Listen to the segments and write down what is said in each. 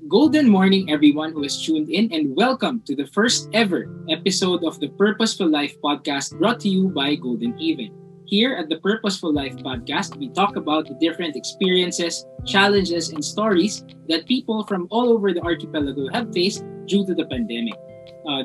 Golden morning, everyone who has tuned in, and welcome to the first ever episode of the Purposeful Life podcast brought to you by Golden Haven. Here at the Purposeful Life podcast, we talk about the different experiences, challenges, and stories that people from all over the archipelago have faced due to the pandemic.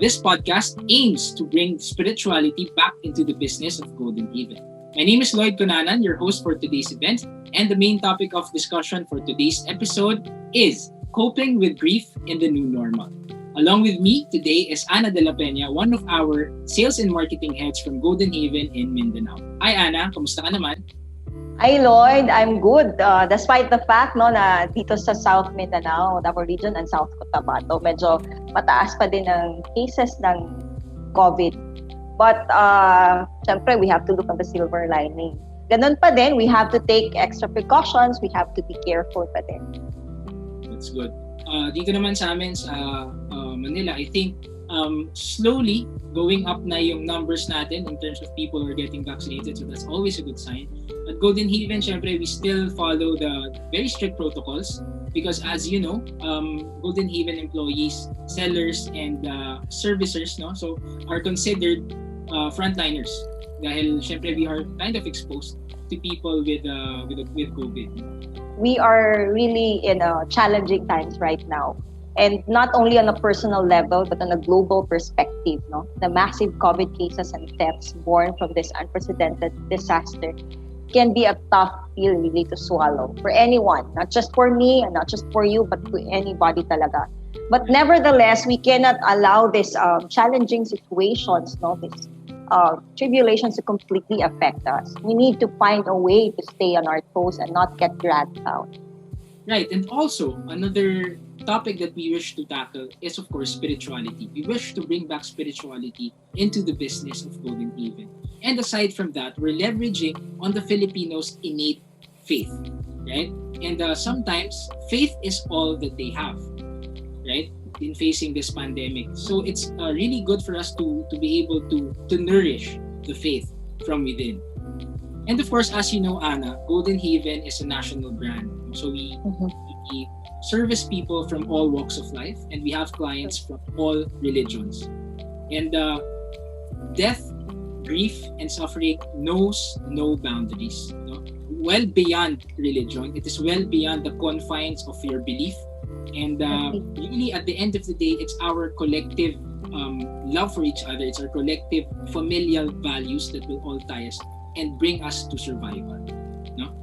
This podcast aims to bring spirituality back into the business of Golden Haven. My name is Lloyd Cunanan, your host for today's event, and the main topic of discussion for today's episode is coping with grief in the new normal. Along with me today is Ana de la Peña, one of our sales and marketing heads from Golden Haven in Mindanao. Hi Ana, kamusta ka naman? Hi Lloyd, I'm good. Despite the fact na dito sa South Mindanao, Davao Region and South Cotabato, medyo mataas pa din ang cases ng COVID. But syempre, we have to look at the silver lining. Ganun pa din, we have to take extra precautions, we have to be careful pa din. That's good. Dito naman sa amin sa Manila, I think slowly going up na yung numbers natin in terms of people who are getting vaccinated. So that's always a good sign. At Golden Haven, syempre, we still follow the very strict protocols because as you know, Golden Haven employees, sellers, and servicers, no, so are considered frontliners dahil syempre we are kind of exposed to people with COVID. We are really in challenging times right now. And not only on a personal level, but on a global perspective. No? The massive COVID cases and deaths born from this unprecedented disaster can be a tough pill really to swallow for anyone. Not just for me and not just for you, but to anybody talaga. But nevertheless, we cannot allow this challenging situations, this tribulations to completely affect us. We need to find a way to stay on our toes and not get dragged out. Right, and also another topic that we wish to tackle is of course spirituality. We wish to bring back spirituality into the business of Golden Haven. And aside from that, we're leveraging on the Filipinos' innate faith, right? And sometimes faith is all that they have, right? In facing this pandemic. So it's really good for us to be able to nourish the faith from within. And of course, as you know, Ana, Golden Haven is a national brand. So we service people from all walks of life and we have clients from all religions. And death, grief, and suffering knows no boundaries. No? Well beyond religion, it is well beyond the confines of your belief. And really, at the end of the day, it's our collective love for each other. It's our collective familial values that will all tie us and bring us to survival. No?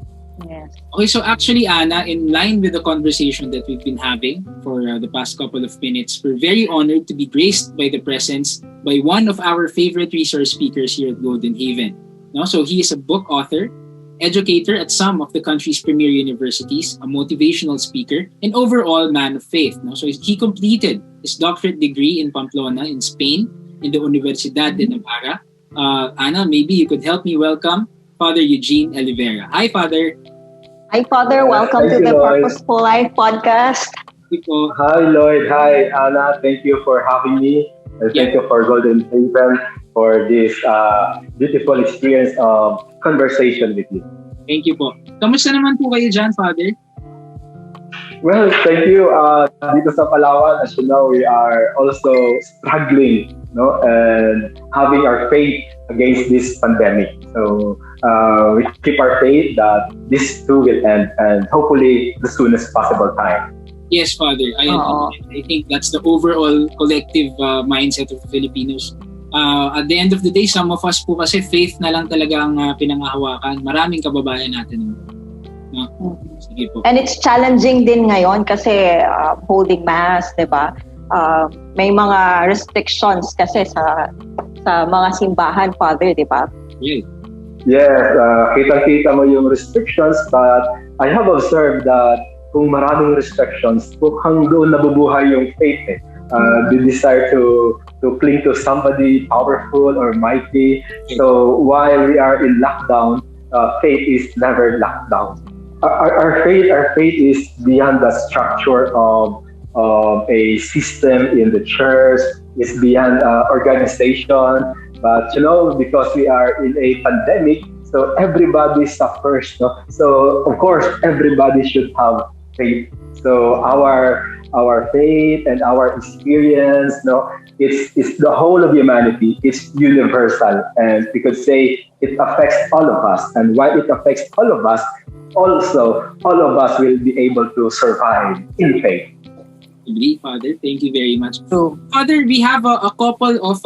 Yes. Okay, so actually, Ana, in line with the conversation that we've been having for the past couple of minutes, we're very honored to be graced by the presence by one of our favorite resource speakers here at Golden Haven. No? So he is a book author, educator at some of the country's premier universities, a motivational speaker, and overall man of faith. No? So he completed his doctorate degree in Pamplona in Spain in the Universidad de Navarra. Ana, maybe you could help me welcome Father Eugene Oliveira. Hi, Father. Hi, Father. Welcome to the Purposeful Life podcast. Hi, Lloyd. Hi, Ana. Thank you for having me. And thank you for Golden Haven for this beautiful experience of conversation with you. Thank you po. Kamusta naman po kayo dyan, Father? Well, thank you. Dito sa Palawan, as you know, we are also struggling, and having our faith against this pandemic. So we keep our faith that this too will end, and hopefully the soonest possible time. Yes, Father. I think that's the overall collective mindset of the Filipinos. At the end of the day, some of us po kasi faith na lang talaga ang pinangahawakan. Maraming kababayan natin. No? Sige po. And it's challenging din ngayon kasi holding mass, di ba? May mga restrictions kasi sa mga simbahan, Father, di ba? Yeah. Yes, kita-kita mo yung restrictions, but I have observed that kung maraming restrictions, mukhang doon nabubuhay yung faith eh. The desire to cling to somebody powerful or mighty. So while we are in lockdown, faith is never locked down. Our faith is beyond the structure of a system in the church. It's beyond organization. But because we are in a pandemic, so everybody suffers. No? So of course, everybody should have faith So our faith and our experience, no, it's the whole of humanity. It's universal, and we could say it affects all of us. And while it affects all of us, also all of us will be able to survive in faith. Agree, Father. Thank you very much. True. Father, we have a couple of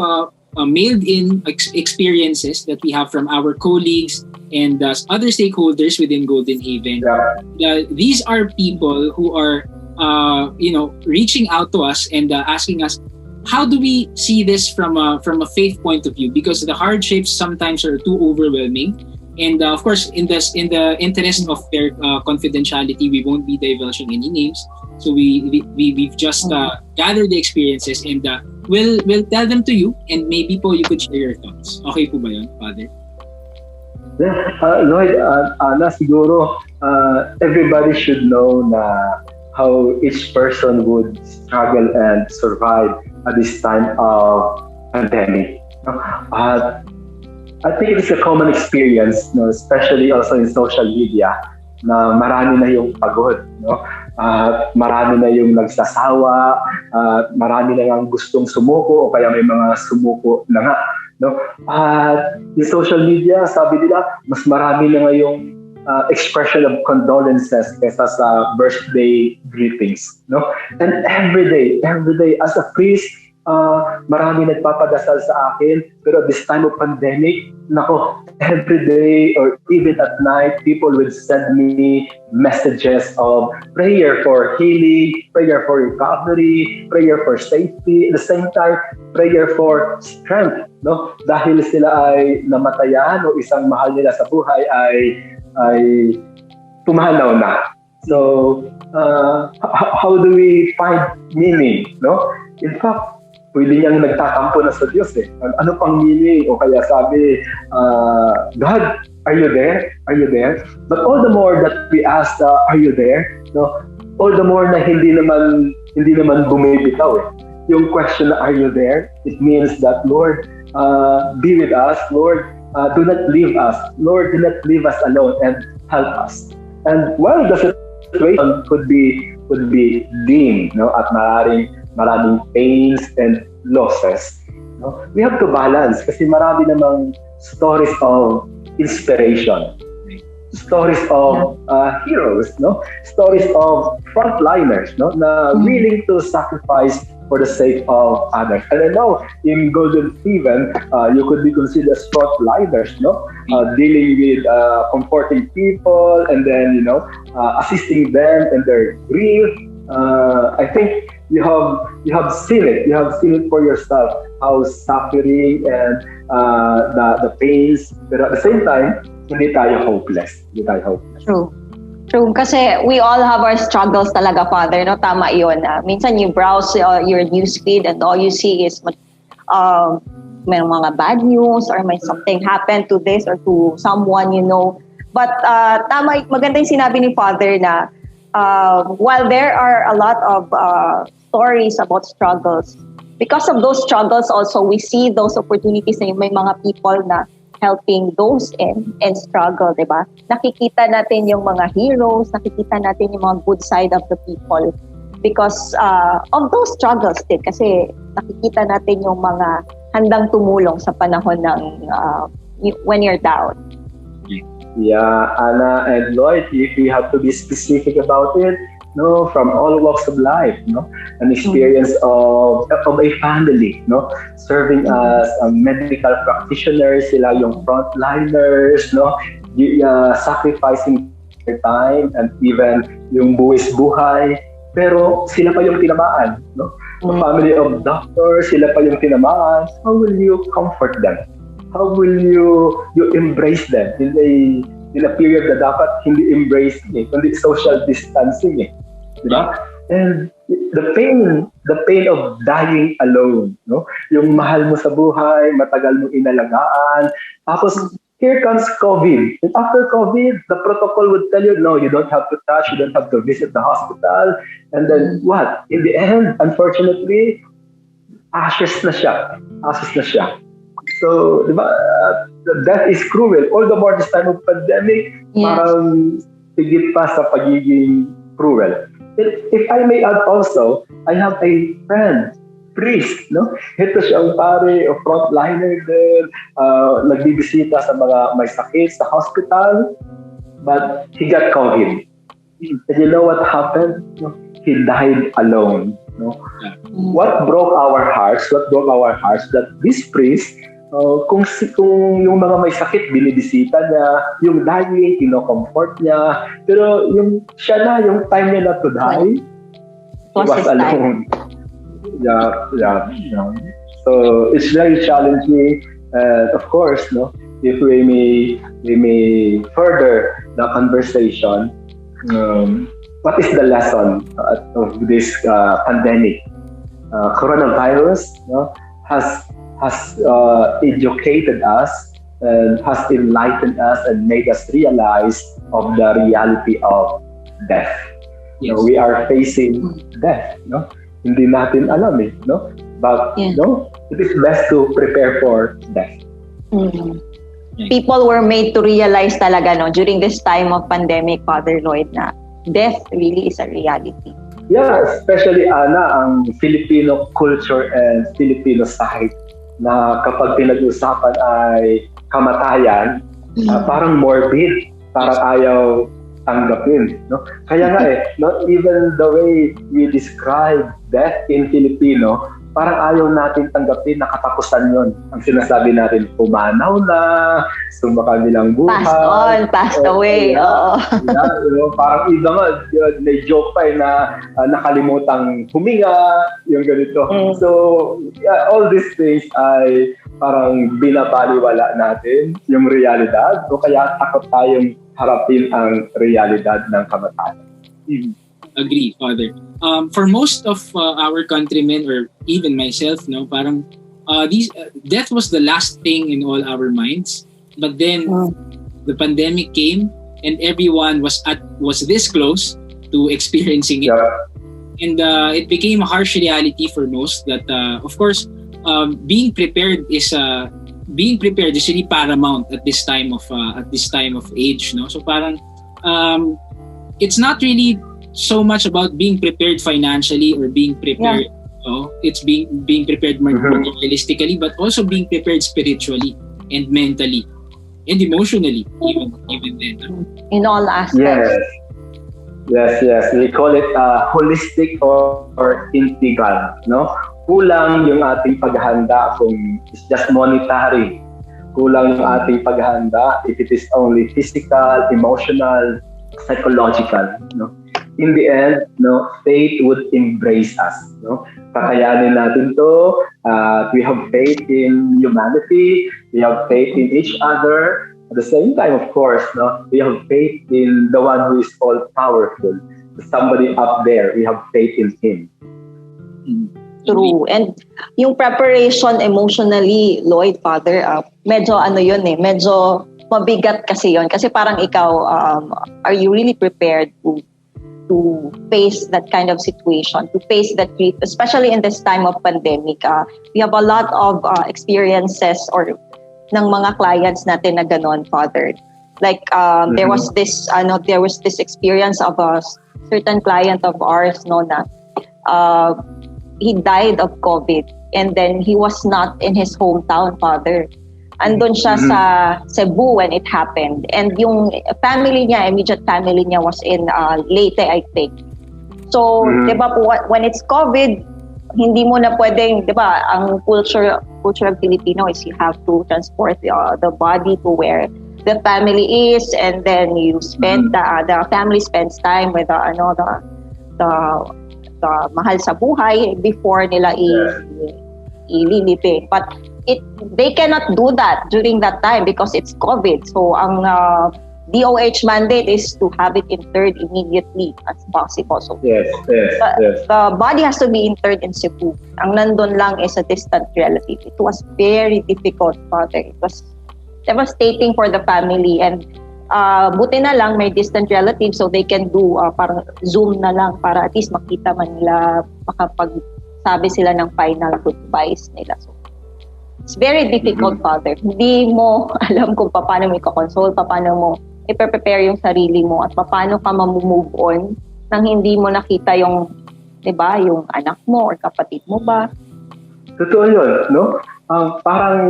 mailed-in experiences that we have from our colleagues and other stakeholders within Golden Haven. These are people who are, reaching out to us and asking us, how do we see this from a faith point of view? Because the hardships sometimes are too overwhelming. And of course, in the interest of their confidentiality, we won't be divulging any names. So we've just gathered the experiences and we'll tell them to you, and maybe po you could share your thoughts. Okay po ba yun, Father? Lloyd, Ana, siguro everybody should know na how each person would struggle and survive at this time of pandemic. I think it's a common experience, no, especially also in social media, na marami na yung pagod, no? Marami na yung nagsasawa, marami na yung gustong sumuko o kaya may mga sumuko na nga, no? Yung social media, sabi nila, mas marami na ngayong expression of condolences kaysa sa birthday greetings, no? And every day as a priest, marami nagpapadasal sa akin, pero this time of pandemic, nako, every day or even at night, people will send me messages of prayer for healing, prayer for recovery, prayer for safety, at the same time, prayer for strength, no? Dahil sila ay namatayan o isang mahal nila sa buhay ay pumanaw na. So, how do we find meaning, no? In fact, pwede niyang nagtatampo na sa Diyos eh. Ano pang meaning? O kaya sabi, God, are you there? Are you there? But all the more that we ask, are you there? No? All the more na hindi naman bumibitaw eh. Yung question na, are you there? It means that, Lord, be with us. Lord, do not leave us. Lord, do not leave us alone and help us. And while the situation could be dim, no, at maraming pains and losses, no? We have to balance kasi marami namang stories of inspiration, stories of heroes, no? Stories of frontliners, no? Na willing to sacrifice for the sake of others. And I know in Golden Haven, you could be considered as frontliners, no? Dealing with comforting people and then, assisting them in their grief. I think you have seen it. You have seen it for yourself, how suffering and the pains. But at the same time, hindi tayo hopeless. True. Kasi we all have our struggles talaga, Father. No, tama yun. Minsan you browse your newsfeed and all you see is may mga bad news or may something happened to this or to someone you know. But tama, maganda yung sinabi ni Father na while there are a lot of stories about struggles, because of those struggles also, we see those opportunities na may mga people na helping those in struggle, di ba? Nakikita natin yung mga heroes, nakikita natin yung mga good side of the people because of those struggles din. Kasi nakikita natin yung mga handang tumulong sa panahon ng when you're down. Yeah, Anna and Lloyd, we have to be specific about it. No, from all walks of life, no, an experience of a family, no, serving as medical practitioners, sila yung frontliners, no, sacrificing their time and even yung buwis-buhay, pero sila pa yung tinamaan, no, a family of doctors, sila pa yung tinamaan. How will you comfort them? How will you embrace them in a period na dapat hindi embrace kundi social distancing diba? And the pain of dying alone, no? Yung mahal mo sa buhay, matagal mo inalagaan, tapos here comes COVID. And after COVID, the protocol would tell you, no, you don't have to touch, you don't have to visit the hospital. And then what? In the end, unfortunately, ashes na siya. So, diba, death is cruel. All the more this time of pandemic, parang higit pa sa pagiging cruel. If I may add also, I have a friend, priest, no? Ito siyang pare o frontliner din, nagbibisita sa mga may sakit sa hospital, but he got COVID. And you know what happened? He died alone. No? What broke our hearts that this priest, kung yung mga may sakit, binibisita niya, yung dying, comfort niya, pero yung siya na, yung time niya na to die, he was alone. Yeah. So it's very challenging. Of course, no, if we may further the conversation, what is the lesson of this pandemic? Coronavirus, no, has educated us and has enlightened us and made us realize of the reality of death. Yes. We are facing death, no? Hindi natin alam no? But no, it is best to prepare for death. Mm-hmm. People were made to realize talaga, no, during this time of pandemic, Father Lloyd, na death really is a reality. Yeah, especially ang Filipino culture and Filipino side, na kapag pinag-usapan ay kamatayan, parang morbid, parang ayaw tanggapin, no? Kaya nga no, even the way we describe death in Filipino, parang ayaw natin tanggapin na katapusan yun. Ang sinasabi natin, pumanaw na, sumakabilang buhay. Passed away. Parang iba nga, may joke pa na nakalimutang huminga, yung ganito. So, all these things ay parang binabaliwala natin yung realidad. So, kaya takot tayong harapin ang realidad ng kamatayan. Agree, Father. For most of our countrymen, or even myself, no, parang death was the last thing in all our minds. But then the pandemic came, and everyone was this close to experiencing it, and it became a harsh reality for most. That of course, being prepared is really paramount at this time of age, no. So parang it's not really so much about being prepared financially or being prepared. It's being prepared materialistically, but also being prepared spiritually and mentally and emotionally, even then. In all aspects. Yes. We call it holistic or integral. No, kulang yung ating paghahanda kung it's just monetary. Kulang yung ating paghahanda if it is only physical, emotional, psychological. No. In the end, no, faith would embrace us. No, kakayanin natin to. We have faith in humanity. We have faith in each other. At the same time, of course, no, we have faith in the one who is all powerful. Somebody up there. We have faith in Him. True. And yung preparation emotionally, Lloyd, Father, medyo medyo mabigat kasi yon. Kasi parang ikaw, are you really prepared to face that kind of situation, to face that grief, especially in this time of pandemic? We have a lot of experiences or ng mga clients natin na ganon, Father. Like there was this experience of a certain client of ours, no, na he died of COVID, and then he was not in his hometown, Father. Andun siya sa Cebu when it happened. And yung immediate family niya was in Leyte, I think. So, di ba po, when it's COVID, hindi mo na pwedeng, di ba, ang culture of Filipino is you have to transport the body to where the family is, and then you spend, the family spends time with the mahal sa buhay before nila ililibing. But they cannot do that during that time because it's COVID. So ang DOH mandate is to have it interred immediately as possible. So the body has to be interred in Cebu. Ang nandun lang is a distant relative. It was very difficult, Father. It was devastating for the family, and buti na lang may distant relatives, so they can do parang Zoom na lang para at least makita man nila, makapagsabi sila ng final goodbyes nila. So it's very difficult, Father. Hindi mo alam kung paano mo i-console, paano mo i-prepare yung sarili mo, at paano ka ma-move on nang hindi mo nakita yung, 'di ba, yung anak mo or kapatid mo ba? Totoo yun, no? Parang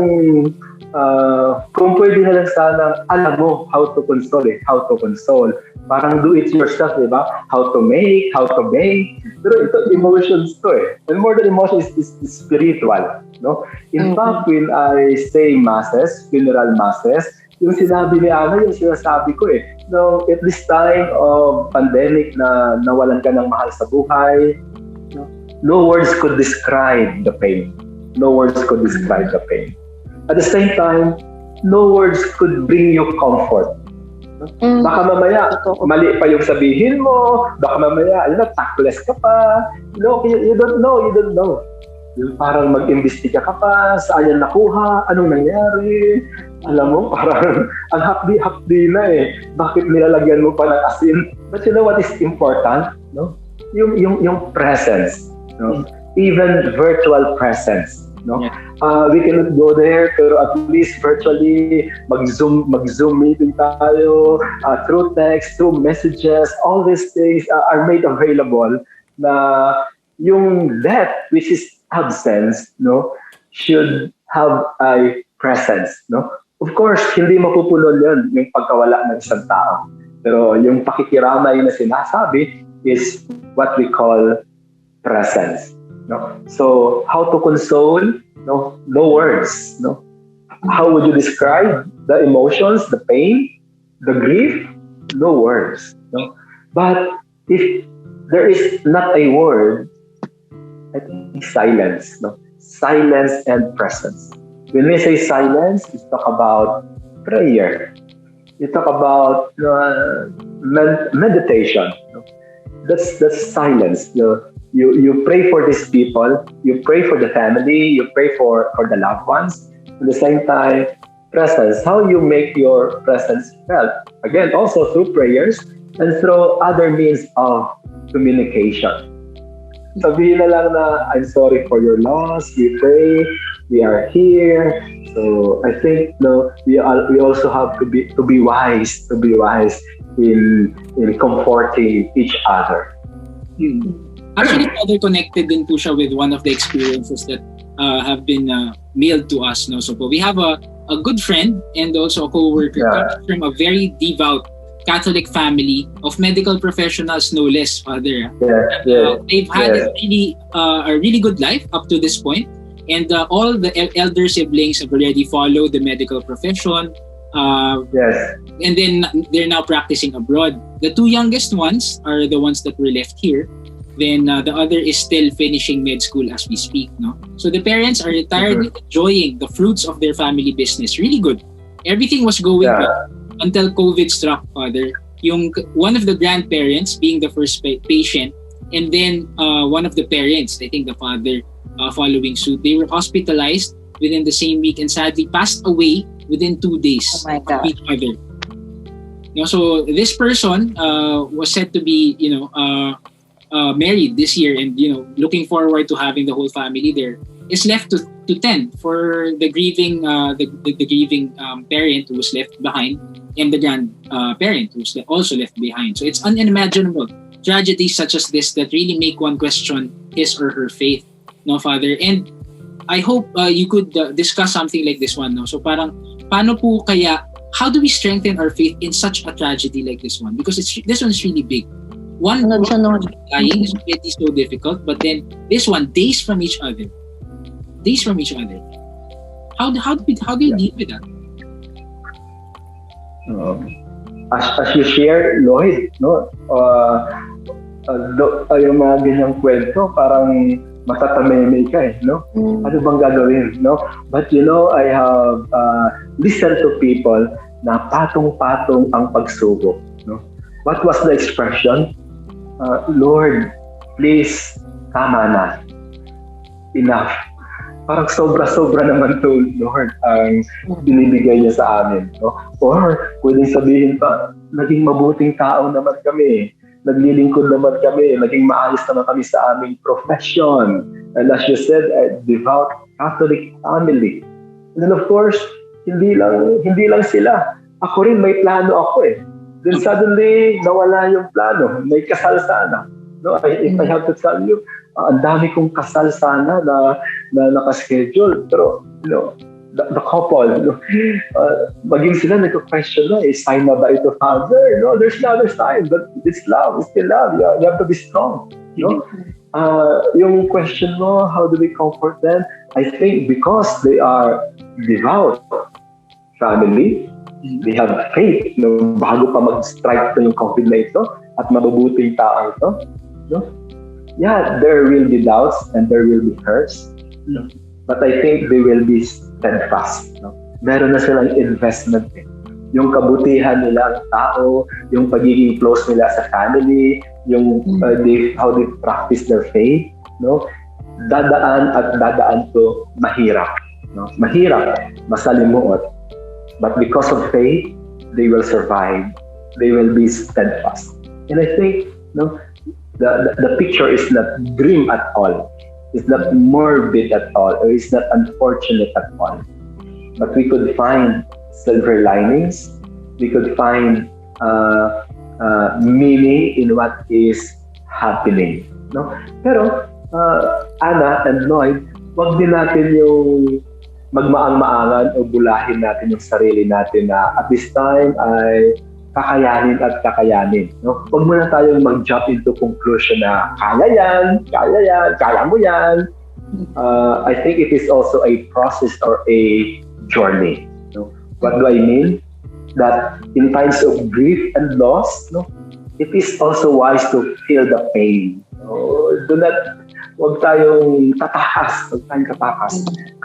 kung pwede na lang sana, alam mo how to console how to console. Parang do it yourself, di ba? How to make, how to bake. Pero ito, emotions to And more than emotions is spiritual, no? In fact, when I say masses, funeral masses, yung sinabi ni Ana, yung sinasabi ko no, at this time of pandemic na nawalan ka ng mahal sa buhay, no words could describe the pain. No words could describe the pain. At the same time, no words could bring you comfort. Baka mamaya, mali pa yung sabihin mo. Baka mamaya, tactless ka pa. You don't know. Yung parang mag-imbestiga ka pa, saan yan nakuha, anong nangyari. Alam mo, parang ang hapdi-hapdi na Bakit nilalagyan mo pa ng asin? But you know what is important? No? Yung presence. No? Even virtual presence, no? Yeah. We cannot go there, pero at least virtually mag-zoom meeting tayo, through text, through messages, all these things are made available na yung death, which is absence, no, should have a presence, no? Of course, hindi mapupuno yun yung pagkawala ng isang tao. Pero yung pakikiramay na sinasabi is what we call presence. No? So, how to console? No words. No, how would you describe the emotions, the pain, the grief? No words. No, but if there is not a word, I think silence. No, silence and presence. When we say silence, we talk about prayer. You talk about meditation. No? That's silence. You pray for these people, you pray for the family, you pray for the loved ones. At the same time, presence, how you make your presence felt. Again, also through prayers and through other means of communication. Sabihin na lang na, I'm sorry for your loss, we pray, we are here. So I think we also have to be wise in comforting each other. Actually, Father, connected din po siya with one of the experiences that have been mailed to us. No? So we have a good friend and also a co-worker coming from a very devout Catholic family of medical professionals, no less, Father. They've had a really good life up to this point, and all the elder siblings have already followed the medical profession. And then they're now practicing abroad. The two youngest ones are the ones that were left here. Then the other is still finishing med school as we speak. No, so the parents are entirely enjoying the fruits of their family business. Really good. Everything was going well until COVID struck, Father. One of the grandparents being the first patient, and then one of the parents, I think the father, following suit. They were hospitalized within the same week and sadly passed away within 2 days of each other. No, so this person was said to be, married this year, and looking forward to having the whole family there. Is left to tend for the grieving the grieving parent who was left behind, and the grandparent who's also left behind. So it's unimaginable tragedies such as this that really make one question his or her faith, no, Father. And I hope you could discuss something like this one, no. So parang paano po kaya, how do we strengthen our faith in such a tragedy like this one? Because this one is really big. One dying is already so difficult, but then this one, days from each other. How do you deal with that? As you share, Lloyd, no, yung mga ganyang kwento, parang matatamay ka no? Ano bang gagawin, no? But I have listened to people na patong-patong ang pagsubok, no? What was the expression? Lord, please, tama na. Enough. Parang sobra-sobra naman to, Lord, ang binibigay niya sa amin. No? Or, pwedeng sabihin pa, naging mabuting tao naman kami. Naglilingkod naman kami. Naging maayos naman kami sa aming profession. And as you said, a devout Catholic family. And then of course, hindi lang sila. Ako rin, may plano ako Then suddenly, nawala yung plano. May kasal sana. No, if I have to tell you, ang dami kong kasal sana na nakaschedule. Pero, the couple, maging sila nagko-question na, sign na ba ito, Father? No, there's no other sign. But it's love. It's still love. You have to be strong. Yung question mo, how do we comfort them? I think because they are devout family, they have faith bago pa mag-strike yung COVID na ito at mabubuting tao ito. Yeah, there will be doubts and there will be hurts. But I think they will be steadfast. Meron na silang investment. Yung kabutihan nila ang tao, yung pagiging close nila sa family, yung how they practice their faith. Dadaan to mahirap. Mahirap, masalimuot. But because of faith, they will survive. They will be steadfast. And I think the picture is not grim at all. It's not morbid at all. Or it's not unfortunate at all. But we could find silver linings. We could find meaning in what is happening. Pero, Ana and Lloyd, wag din natin yung magmaang-maangan o bulahin natin yung sarili natin na at this time ay kakayanin at kakayanin. Huwag muna tayong mag-jump into conclusion na kaya mo yan. I think it is also a process or a journey. What do I mean? That in times of grief and loss, it is also wise to feel the pain. Huwag tayong tatakas.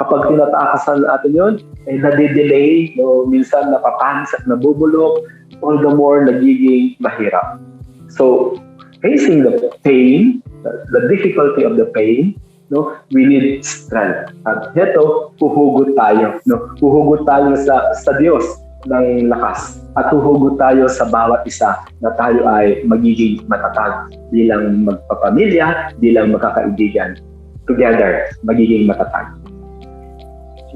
Kapag tinatakasan natin yun, nade-delay, minsan napapanis at nabubulok, all the more nagiging mahirap. So, facing the pain, the difficulty of the pain, we need strength. At ito, huhugot tayo. Huhugot tayo sa Diyos ng lakas. At huhugot tayo sa bawat isa na tayo ay magiging matatag bilang magpapamilya, bilang magkakaibigan. Together, magiging matatag.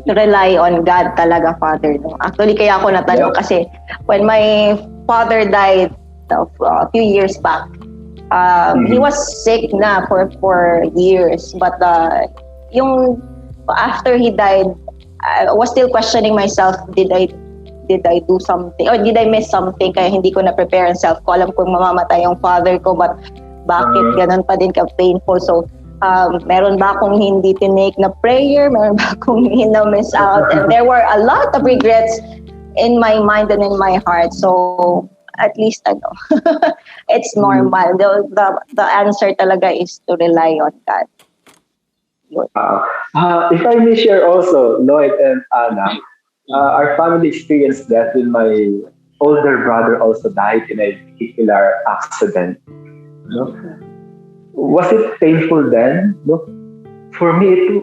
Rely on God talaga, Father. Actually, kaya ako natanong kasi when my father died a few years back, he was sick na for 4 years. But yung after he died, I was still questioning myself, did I do something or did I miss something kaya hindi ko na-prepare ang self ko. Alam kong mamamatay yung father ko, but bakit ganun pa din ka-painful? So, meron ba akong hindi tinake na prayer? Meron ba akong miss out? And there were a lot of regrets in my mind and in my heart. So, at least, it's normal. The answer talaga is to rely on God. If I may share also, Lloyd and Anna, our family experienced that when my older brother also died in a vehicular accident. Was it painful then? For me,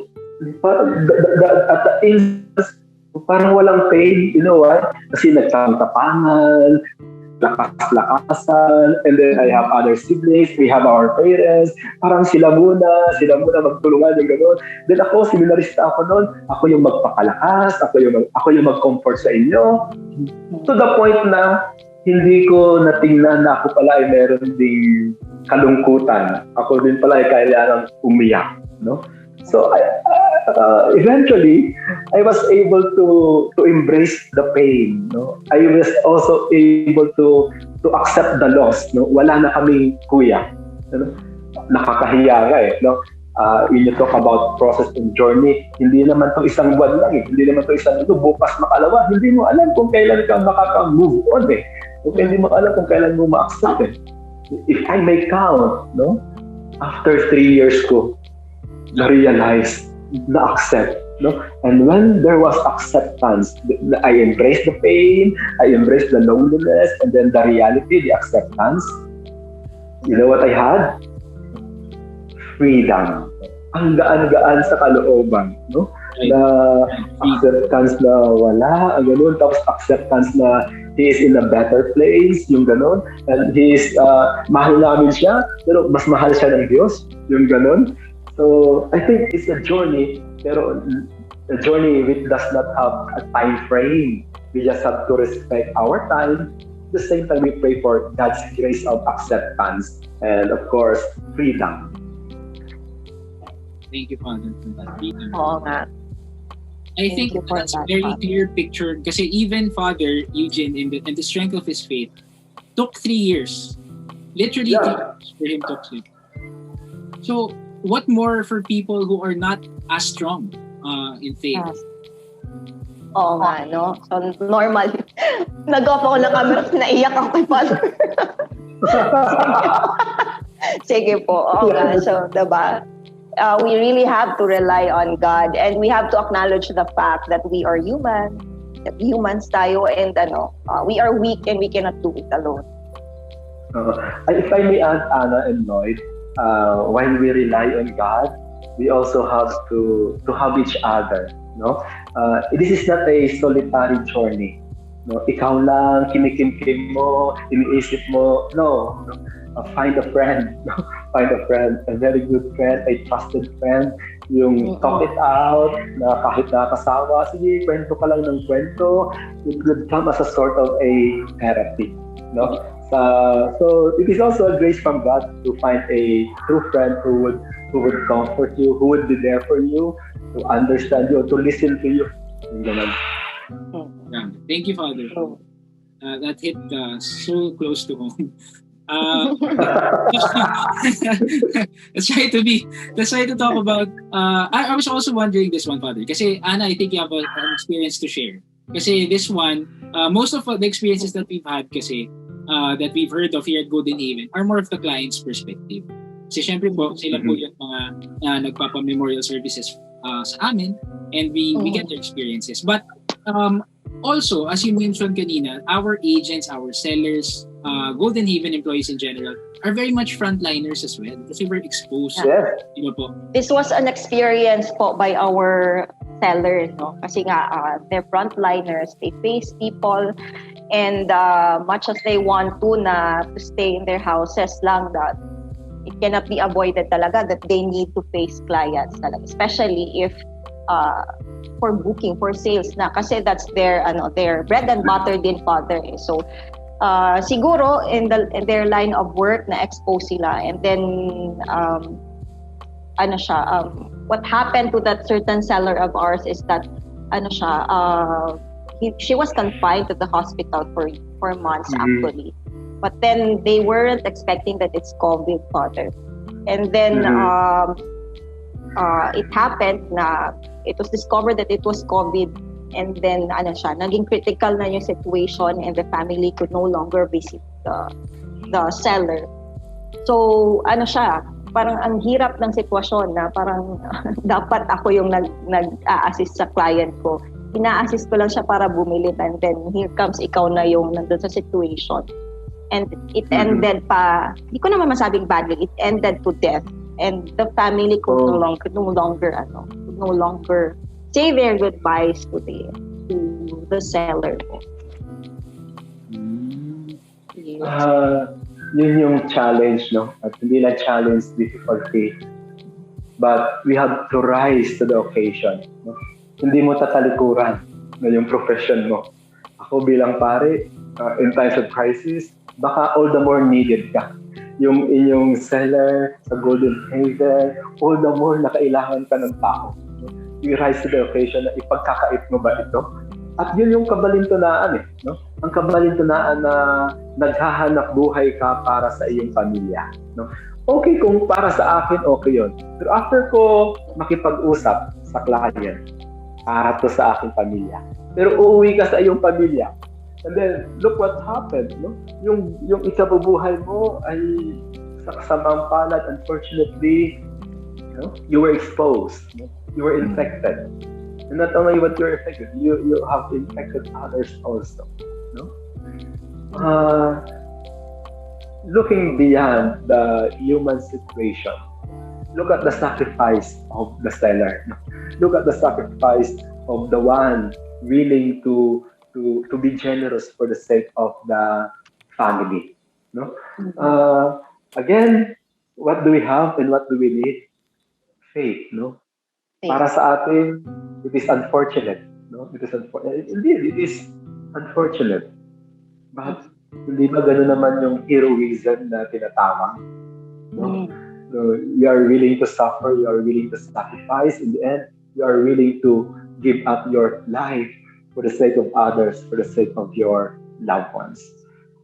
at the instance, parang walang pain. You know what? Kasi nagtapangan, lakas-lakasan, and then I have other siblings, we have our parents, parang sila muna magtulungan yung gano'n. Then ako, seminarista ako noon, ako yung magpakalakas, ako yung mag-comfort sa inyo. To the point na hindi ko natingnan na ako pala ay meron ding kalungkutan. Ako din pala ay kailangang umiyak. So eventually, I was able to embrace the pain. I was also able to accept the loss. Wala na kaming kuya. Nakakahiya nga when you talk about process and journey, hindi naman to isang buwan lang Hindi naman to isang bukas makalawa. Hindi mo alam kung kailan ka makaka-move on Hindi mo alam kung kailan mo ma-accept If I may count, after 3 years ko, na-realize, na-accept. And when there was acceptance, I embraced the pain, I embraced the loneliness, and then the reality, the acceptance. You know what I had? Freedom. Ang gaan-gaan sa kalooban. Na acceptance na wala, ang ganun. Tapos acceptance na he is in a better place, yung ganun. And he is, mahal namin siya, pero mas mahal siya ng Diyos, yung ganun. So, I think it's a journey, pero a journey which does not have a time frame. We just have to respect our time At the same time, we pray for God's grace of acceptance and, of course, freedom. Thank you, Father, for that freedom. Oo nga. I Thank think you for that's a that, very Father. clear picture kasi even Father Eugene in the strength of his faith took 3 years. Literally 3 Yeah. years for him to accept. So, what more for people who are not as strong in faith? Yes. Oo nga, no? So, normal. Nag-off ako ng camera, naiyak ako kay Father. Sige po. Oo nga. So, diba? We really have to rely on God and we have to acknowledge the fact that we are human, that humans tayo, and we are weak and we cannot do it alone. If I may add, Anna and Lloyd, while we rely on God, we also have to have each other. No, this is not a solitary journey. No, ikaw lang kinikimkim mo, iniisip mo. No. Find a friend. Find a friend, a very good friend, a trusted friend. Yung talk it out, na kahit nakakasawa, sige, kwento ka lang ng kwento. It would come as a sort of a therapy. No? So it is also a grace from God to find a true friend who would comfort you, who would be there for you, to understand you, to listen to you. Yeah. Thank you, Father. That hit so close to home. Let's try to talk about I was also wondering this one, Father, kasi Anna, I think you have an experience to share, kasi this one most of the experiences that we've had kasi that we've heard of here at Golden Haven are more of the client's perspective, kasi syempre po sila po yung mga nagpapa-memorial services sa amin, and we get their experiences, but also, as you mentioned kanina, our agents, our sellers, Golden Haven employees in general are very much frontliners as well kasi we're exposed. Yeah. Diba po? This was an experience po by our sellers, no? Kasi nga, they're frontliners, they face people, and much as they want to stay in their houses lang, that it cannot be avoided talaga that they need to face clients talaga, especially if for booking, for sales na, kasi that's their bread and butter din, Father. So siguro in their line of work na expose sila, and then what happened to that certain seller of ours is that she was confined to the hospital for months actually, but then they weren't expecting that it's COVID, Father, and then it happened na it was discovered that it was COVID, and then naging critical na yung situation, and the family could no longer visit the seller. So parang ang hirap ng sitwasyon na parang dapat ako yung nag-a-assist sa client ko. Ina-assist ko lang siya para bumili, and then here comes ikaw na yung nandun sa situation. And it ended hindi ko naman masabing badly, it ended to death. And the family could no longer say their goodbyes to the seller. Yun yung challenge, no? At hindi lang challenge, difficulty. But we have to rise to the occasion. No? Hindi mo tatalikuran na yung profession mo. Ako bilang pare, in times of crisis, baka all the more needed ka. Yung inyong seller sa Golden Haven, all the more na kailangan ka ng tao. You rise to the occasion na ipagkakait mo ba ito? At yun yung kabalintunaan no? Ang kabalintunaan na naghahanap buhay ka para sa iyong pamilya. No? Okay, kung para sa akin, okay yun. Pero after ko makipag-usap sa client, para to sa aking pamilya. Pero uuwi ka sa iyong pamilya. And then, look what happened, no? Yung ikabubuhay mo ay sa kasamang palad, unfortunately, you were exposed, no? You were infected. And not only what you're infected, you have infected others also, no? Looking beyond the human situation, look at the sacrifice of the seller. No? Look at the sacrifice of the one willing to be generous for the sake of the family. No? Again, what do we have and what do we need? Faith. No? Faith. Para sa atin, it is unfortunate. No? It is unfortunate. Indeed, it is unfortunate. But Hindi ba gano'n naman yung heroism na tinatawag? No? No, you are willing to suffer, you are willing to sacrifice. In the end, you are willing to give up your life for the sake of others, for the sake of your loved ones.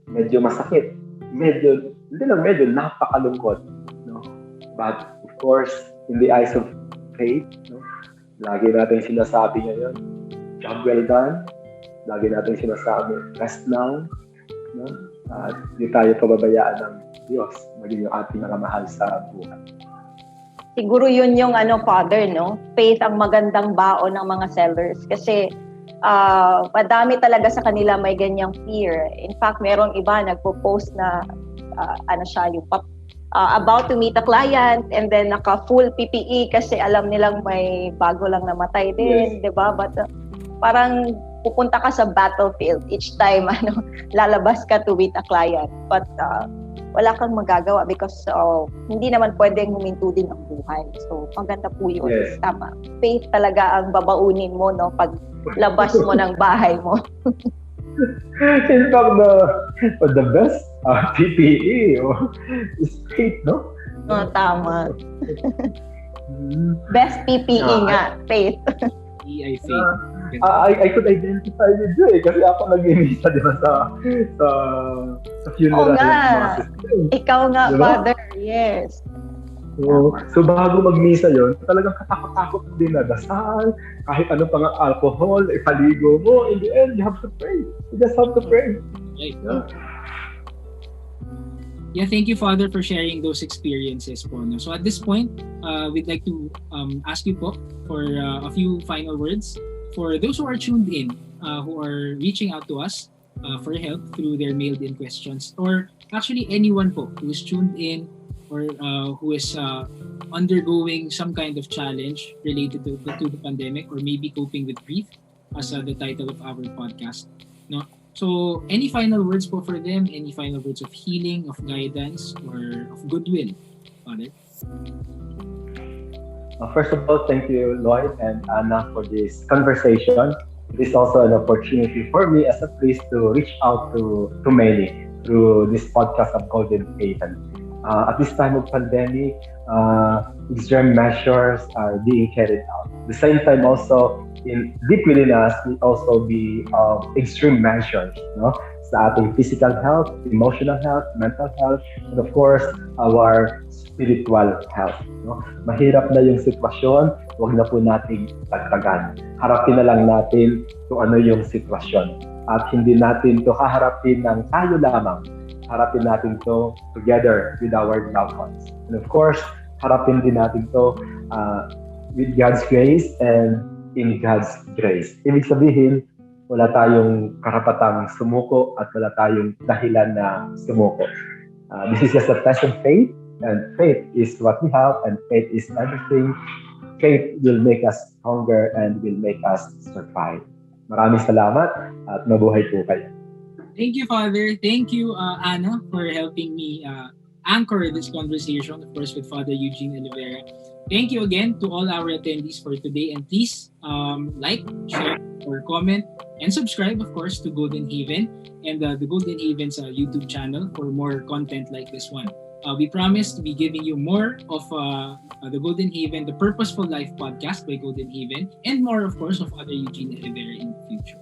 Medyo masakit. Medyo napakalungkot. No? But, of course, in the eyes of faith, no? Lagi natin sinasabi ngayon, job well done. Lagi natin sinasabi, rest now. No? At hindi tayo pababayaan ng Diyos, maging yung ating nakamahal sa buhay. Siguro yun yung Father, no? Faith ang magandang baon ng mga sellers. Kasi madami talaga sa kanila may ganyang fear. In fact, merong iba nagpo-post na yung about to meet a client and then naka-full PPE kasi alam nilang may bago lang namatay din, di ba? But parang pupunta ka sa battlefield each time lalabas ka to meet a client. But wala kang magagawa because hindi naman pwedeng huminto din ang buhay. So, maganda po yun. Yes. Tama. Faith talaga ang babaunin mo, no? Pag labas mo ng bahay mo. In fact, the best PPE is faith, no? Tama. Best PPE nga, faith. I think. I could identify with you kasi ako nag-imisa, di ba, sa funeral. Oo nga. Ikaw nga, diba? Father. Yes. So bago mag-misa yun, talagang katakot-takot din na dasal, kahit anong pang alcohol, ipaligo mo, in the end, you have to pray. You just have to pray. Right. Yeah, thank you, Father, for sharing those experiences po. No? So at this point, we'd like to ask you po for a few final words for those who are tuned in, who are reaching out to us for help through their mailed-in questions, or actually anyone po who is tuned in or who is undergoing some kind of challenge related to the pandemic, or maybe coping with grief, as the title of our podcast. No? So, any final words po for them? Any final words of healing, of guidance, or of goodwill, Father? First of all, thank you, Lloyd and Anna, for this conversation. It is also an opportunity for me as a priest to reach out to many through this podcast of Golden Haven. At this time of pandemic, extreme measures are being carried out. At the same time, also, deep within us will also be extreme measures, no? Sa ating physical health, emotional health, mental health, and of course, our spiritual health. No? Mahirap na yung sitwasyon, huwag na po nating tagtagan. Harapin na lang natin kung ano yung sitwasyon. At hindi natin to haharapin ng tayo lamang. Harapin natin to together with our loved ones. And of course, harapin din natin to with God's grace and in God's grace. Ibig sabihin, wala tayong karapatang sumuko at wala tayong dahilan na sumuko. This is just a test of faith, and faith is what we have, and faith is everything. Faith will make us stronger and will make us survive. Maraming salamat at mabuhay po kayo. Thank you, Father. Thank you, Anna, for helping me anchor this conversation, of course, with Father Eugene Oliveira. Thank you again to all our attendees for today, and please like, share, or comment, and subscribe, of course, to Golden Haven and the Golden Haven's YouTube channel for more content like this one. We promise to be giving you more of the Golden Haven, the Purposeful Life podcast by Golden Haven, and more, of course, of Father Eugene Oliveira in the future.